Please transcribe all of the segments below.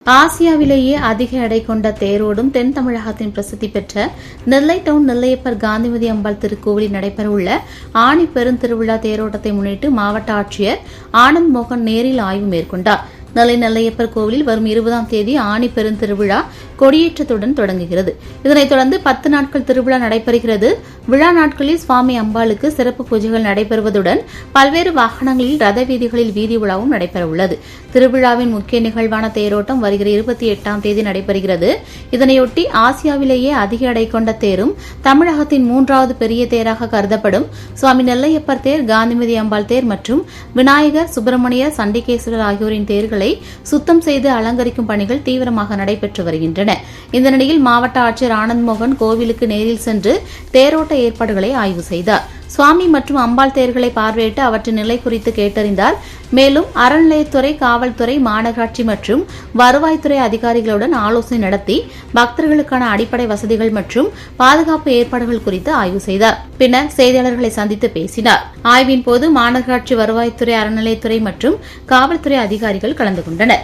ஆசியாவிலேயே அதிக எடை கொண்ட தேரோடும் தென் தமிழகத்தின் பிரசித்தி பெற்ற நெல்லை டவுன் நெல்லையப்பர் காந்திமதி அம்பாள் திருக்கோவிலில் நடைபெறவுள்ள ஆணி பெருந்திருவிழா தேரோட்டத்தை முன்னிட்டு மாவட்ட ஆட்சியர் ஆனந்த் மோகன் நேரில் ஆய்வு மேற்கொண்டார். நெல்லையப்பர் கோவிலில் வரும் 20ஆம் தேதி ஆணி பெருந்திருவிழா கொடியேற்றத்துடன் தொடங்குகிறது. இதனைத் தொடர்ந்து 10 நாட்கள் திருவிழா நடைபெறுகிறது. விழா நாட்களில் சுவாமி அம்பாளுக்கு சிறப்பு பூஜைகள் நடைபெறுவதுடன் பல்வேறு வாகனங்களில் ரத வீதிகளில் வீதி உலாவும் நடைபெறவுள்ளது. திருவிழாவின் முக்கிய நிகழ்வான தேரோட்டம் வருகிற 28ஆம் தேதி நடைபெறுகிறது. இதனையொட்டி ஆசியாவிலேயே அதிக எடை கொண்ட தேரும் தமிழகத்தின் 3வது பெரிய தேராக கருதப்படும் சுவாமி நெல்லையப்பர் தேர், காந்திமதி அம்பாள் தேர் மற்றும் விநாயகர், சுப்பிரமணியர், சண்டிகேஸ்வரர் ஆகியோரின் தேர்களை சுத்தம் செய்து அலங்கரிக்கும் பணிகள் தீவிரமாக நடைபெற்று வருகின்றன. இந்த நிலையில் மாவட்ட ஆட்சியர் ஆனந்த் மோகன் கோவிலுக்கு நேரில் சென்று தேரோட்ட ஏற்பாடுகளை ஆய்வு செய்தார். சுவாமி மற்றும் அம்பாள் தேர்களை பார்வையிட்டு அவற்றின் நிலை குறித்து கேட்டறிந்தார். மேலும் அறநிலையத்துறை, காவல்துறை, மாநகராட்சி மற்றும் வருவாய்த்துறை அதிகாரிகளுடன் ஆலோசனை நடத்தி பக்தர்களுக்கான அடிப்படை வசதிகள் மற்றும் பாதுகாப்பு ஏற்பாடுகள் குறித்து ஆய்வு செய்தார். பின்னர் செய்தியாளர்களை சந்தித்து பேசினார். ஆய்வின் போது மாநகராட்சி, வருவாய்த்துறை, அறநிலையத்துறை மற்றும் காவல்துறை அதிகாரிகள் கலந்து கொண்டனர்.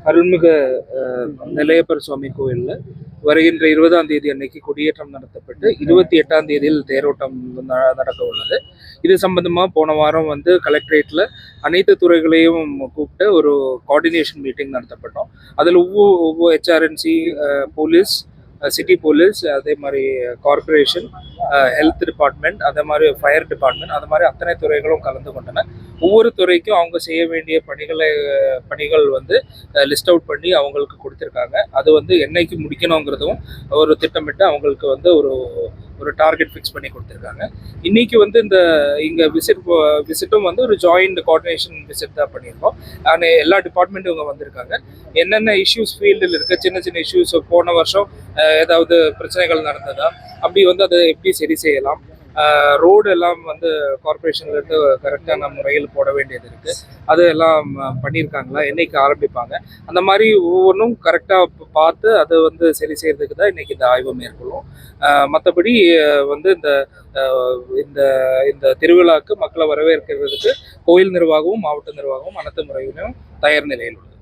அருள்மிகு நெல்லையப்பர் சுவாமி கோயிலில் வருகின்ற 20ஆம் தேதி அன்னைக்கு கொடியேற்றம் நடத்தப்பட்டு 28ஆம் தேதியில் தேரோட்டம் நடக்க உள்ளது. இது சம்பந்தமாக போன வாரம் கலெக்டரேட்டில் அனைத்து துறைகளையும் கூப்பிட்டு ஒரு கோஆர்டினேஷன் மீட்டிங் நடத்தப்பட்டோம். அதில் ஒவ்வொரு ஹெச்ஆர்என்சி, போலீஸ், சிட்டி போலீஸ், அதே மாதிரி கார்பரேஷன், ஹெல்த் டிபார்ட்மெண்ட், அதே மாதிரி ஃபயர் டிபார்ட்மெண்ட், அது மாதிரி அத்தனை துறைகளும் கலந்து கொண்டன. ஒவ்வொரு துறைக்கும் அவங்க செய்ய வேண்டிய பணிகள் லிஸ்ட் அவுட் பண்ணி அவங்களுக்கு கொடுத்துருக்காங்க. அது என்னைக்கு முடிக்கணுங்கிறதும் ஒரு திட்டமிட்டு அவங்களுக்கு ஒரு டார்கெட் ஃபிக்ஸ் பண்ணி கொடுத்துருக்காங்க. இன்னைக்கு இந்த இங்கே விசிட்டும் ஒரு ஜாயிண்ட் கோஆர்டினேஷன் விசிட் தான் பண்ணியிருக்கோம். ஆனால் எல்லா டிபார்ட்மெண்ட்டும் இவங்க வந்திருக்காங்க. என்னென்ன இஷ்யூஸ் ஃபீல்டில் இருக்க சின்ன சின்ன இஷ்யூஸ், போன வருஷம் ஏதாவது பிரச்சனைகள் நடந்ததா, அப்படி அதை எப்படி சரி செய்யலாம், ரோடு எல்லாம் கார்பரேஷன்லேருந்து கரெக்டான முறையில் போட வேண்டியது இருக்குது, அது எல்லாம் பண்ணியிருக்காங்களா, என்னைக்கு ஆரம்பிப்பாங்க, அந்த மாதிரி ஒவ்வொன்றும் கரெக்டாக பார்த்து அது சரி செய்யறதுக்கு தான் இன்னைக்கு இந்த ஆய்வு மேற்கொள்ளும். மற்றபடி இந்த இந்த திருவிழாவுக்கு மக்களை வரவேற்கிறதுக்கு கோயில் நிர்வாகமும் மாவட்ட நிர்வாகமும் அனைத்து முறையிலும் தயார் நிலையில் உள்ளது.